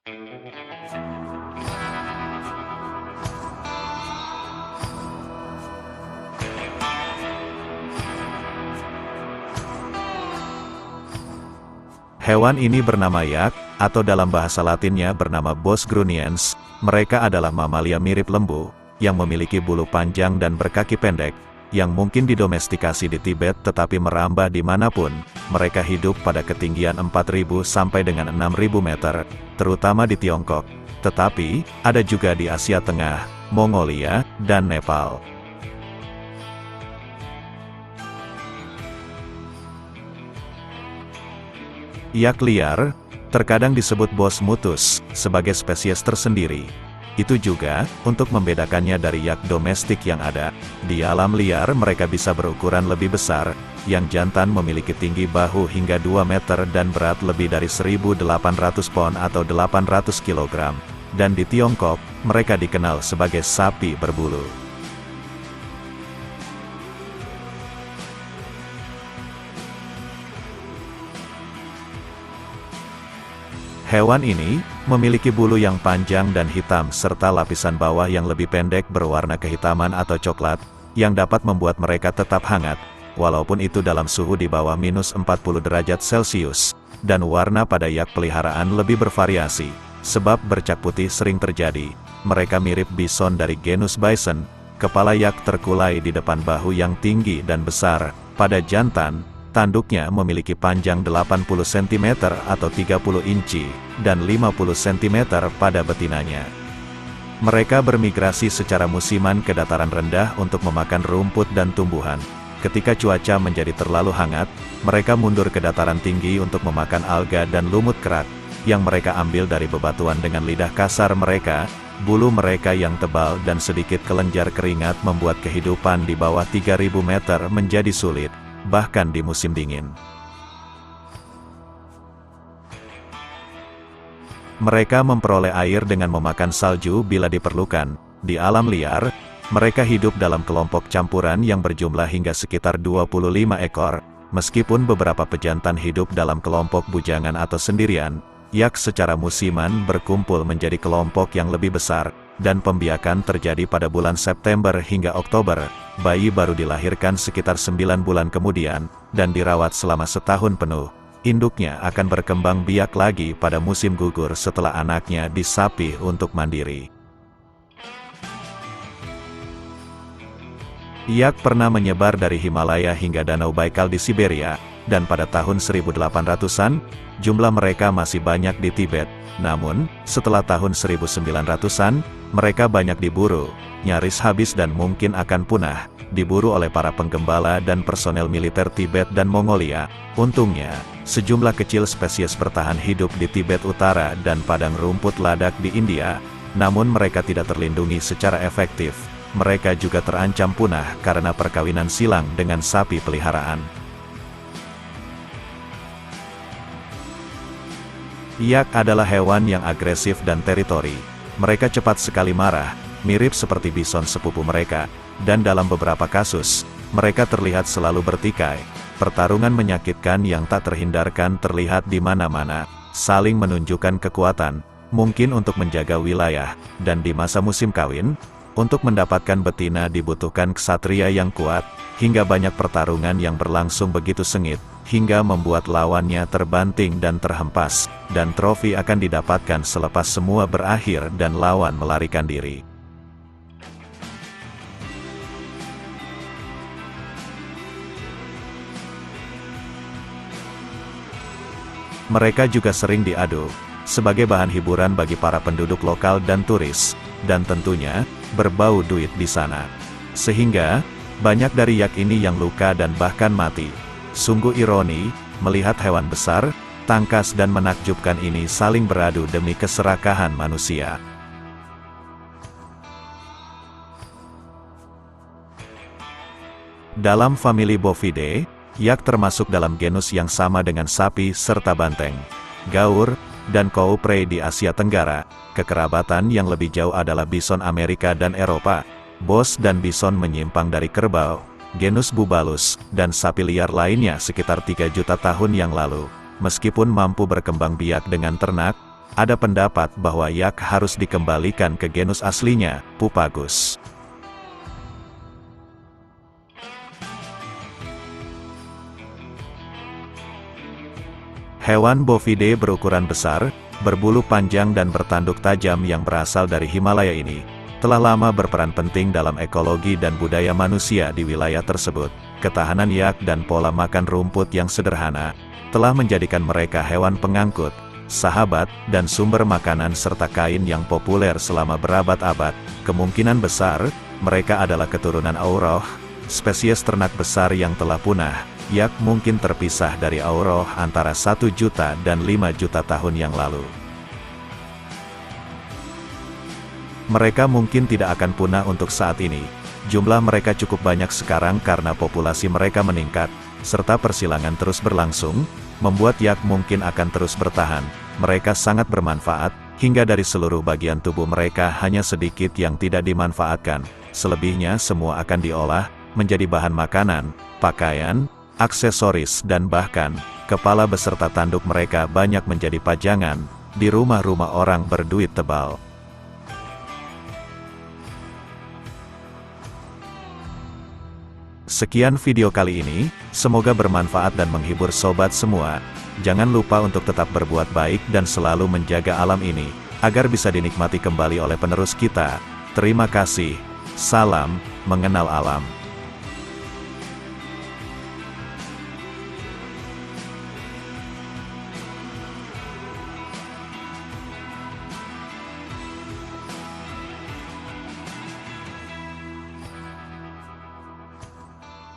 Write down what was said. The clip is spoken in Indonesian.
Hewan ini bernama yak, atau dalam bahasa Latinnya bernama Bos gruniens. Mereka adalah mamalia mirip lembu, yang memiliki bulu panjang dan berkaki pendek, yang mungkin didomestikasi di Tibet tetapi merambah dimanapun. Mereka hidup pada ketinggian 4.000 sampai dengan 6.000 meter, terutama di Tiongkok. Tetapi, ada juga di Asia Tengah, Mongolia, dan Nepal. Yak liar, terkadang disebut Bos mutus, sebagai spesies tersendiri. Itu juga, untuk membedakannya dari yak domestik yang ada. Di alam liar mereka bisa berukuran lebih besar, yang jantan memiliki tinggi bahu hingga 2 meter dan berat lebih dari 1.800 pon atau 800 kg. Dan di Tiongkok, mereka dikenal sebagai sapi berbulu. Hewan ini memiliki bulu yang panjang dan hitam serta lapisan bawah yang lebih pendek berwarna kehitaman atau coklat, yang dapat membuat mereka tetap hangat, walaupun itu dalam suhu di bawah minus 40 derajat Celcius, dan warna pada yak peliharaan lebih bervariasi, sebab bercak putih sering terjadi. Mereka mirip bison dari genus Bison, kepala yak terkulai di depan bahu yang tinggi dan besar. Pada jantan, tanduknya memiliki panjang 80 cm atau 30 inci, dan 50 cm pada betinanya. Mereka bermigrasi secara musiman ke dataran rendah untuk memakan rumput dan tumbuhan. Ketika cuaca menjadi terlalu hangat, mereka mundur ke dataran tinggi untuk memakan alga dan lumut kerak, yang mereka ambil dari bebatuan dengan lidah kasar mereka. Bulu mereka yang tebal dan sedikit kelenjar keringat membuat kehidupan di bawah 3.000 meter menjadi sulit, bahkan di musim dingin. Mereka memperoleh air dengan memakan salju bila diperlukan. Di alam liar, mereka hidup dalam kelompok campuran yang berjumlah hingga sekitar 25 ekor. Meskipun beberapa pejantan hidup dalam kelompok bujangan atau sendirian, yak secara musiman berkumpul menjadi kelompok yang lebih besar, dan pembiakan terjadi pada bulan September hingga Oktober. Bayi baru dilahirkan sekitar 9 bulan kemudian, dan dirawat selama setahun penuh. Induknya akan berkembang biak lagi pada musim gugur setelah anaknya disapih untuk mandiri. Yak pernah menyebar dari Himalaya hingga Danau Baikal di Siberia, dan pada tahun 1800-an, jumlah mereka masih banyak di Tibet. Namun, setelah tahun 1900-an, mereka banyak diburu, nyaris habis dan mungkin akan punah, diburu oleh para penggembala dan personel militer Tibet dan Mongolia. Untungnya, sejumlah kecil spesies bertahan hidup di Tibet Utara dan padang rumput Ladakh di India, namun mereka tidak terlindungi secara efektif. Mereka juga terancam punah karena perkawinan silang dengan sapi peliharaan. Yak adalah hewan yang agresif dan teritori. Mereka cepat sekali marah, mirip seperti bison sepupu mereka, dan dalam beberapa kasus, mereka terlihat selalu bertikai. Pertarungan menyakitkan yang tak terhindarkan terlihat di mana-mana, saling menunjukkan kekuatan, mungkin untuk menjaga wilayah, dan di masa musim kawin, untuk mendapatkan betina dibutuhkan ksatria yang kuat, hingga banyak pertarungan yang berlangsung begitu sengit, hingga membuat lawannya terbanting dan terhempas, dan trofi akan didapatkan selepas semua berakhir dan lawan melarikan diri. Mereka juga sering diadu, sebagai bahan hiburan bagi para penduduk lokal dan turis, dan tentunya, berbau duit di sana. Sehingga, banyak dari yak ini yang luka dan bahkan mati. Sungguh ironi, melihat hewan besar, tangkas dan menakjubkan ini saling beradu demi keserakahan manusia. Dalam famili Bovidae, yak termasuk dalam genus yang sama dengan sapi serta banteng, gaur, dan cow prey di Asia Tenggara. Kekerabatan yang lebih jauh adalah bison Amerika dan Eropa. Bos dan bison menyimpang dari kerbau, genus Bubalus, dan sapi liar lainnya sekitar 3 juta tahun yang lalu. Meskipun mampu berkembang biak dengan ternak, ada pendapat bahwa yak harus dikembalikan ke genus aslinya, Pupagus. Hewan bovide berukuran besar, berbulu panjang dan bertanduk tajam yang berasal dari Himalaya ini, telah lama berperan penting dalam ekologi dan budaya manusia di wilayah tersebut. Ketahanan yak dan pola makan rumput yang sederhana, telah menjadikan mereka hewan pengangkut, sahabat, dan sumber makanan serta kain yang populer selama berabad-abad. Kemungkinan besar, mereka adalah keturunan Auroch, spesies ternak besar yang telah punah. Yak mungkin terpisah dari Auroch antara 1 juta dan 5 juta tahun yang lalu. Mereka mungkin tidak akan punah untuk saat ini. Jumlah mereka cukup banyak sekarang karena populasi mereka meningkat, serta persilangan terus berlangsung, membuat yak mungkin akan terus bertahan. Mereka sangat bermanfaat, hingga dari seluruh bagian tubuh mereka hanya sedikit yang tidak dimanfaatkan. Selebihnya semua akan diolah, menjadi bahan makanan, pakaian, aksesoris dan bahkan, kepala beserta tanduk mereka banyak menjadi pajangan, di rumah-rumah orang berduit tebal. Sekian video kali ini, semoga bermanfaat dan menghibur sobat semua. Jangan lupa untuk tetap berbuat baik dan selalu menjaga alam ini, agar bisa dinikmati kembali oleh penerus kita. Terima kasih. Salam, mengenal alam.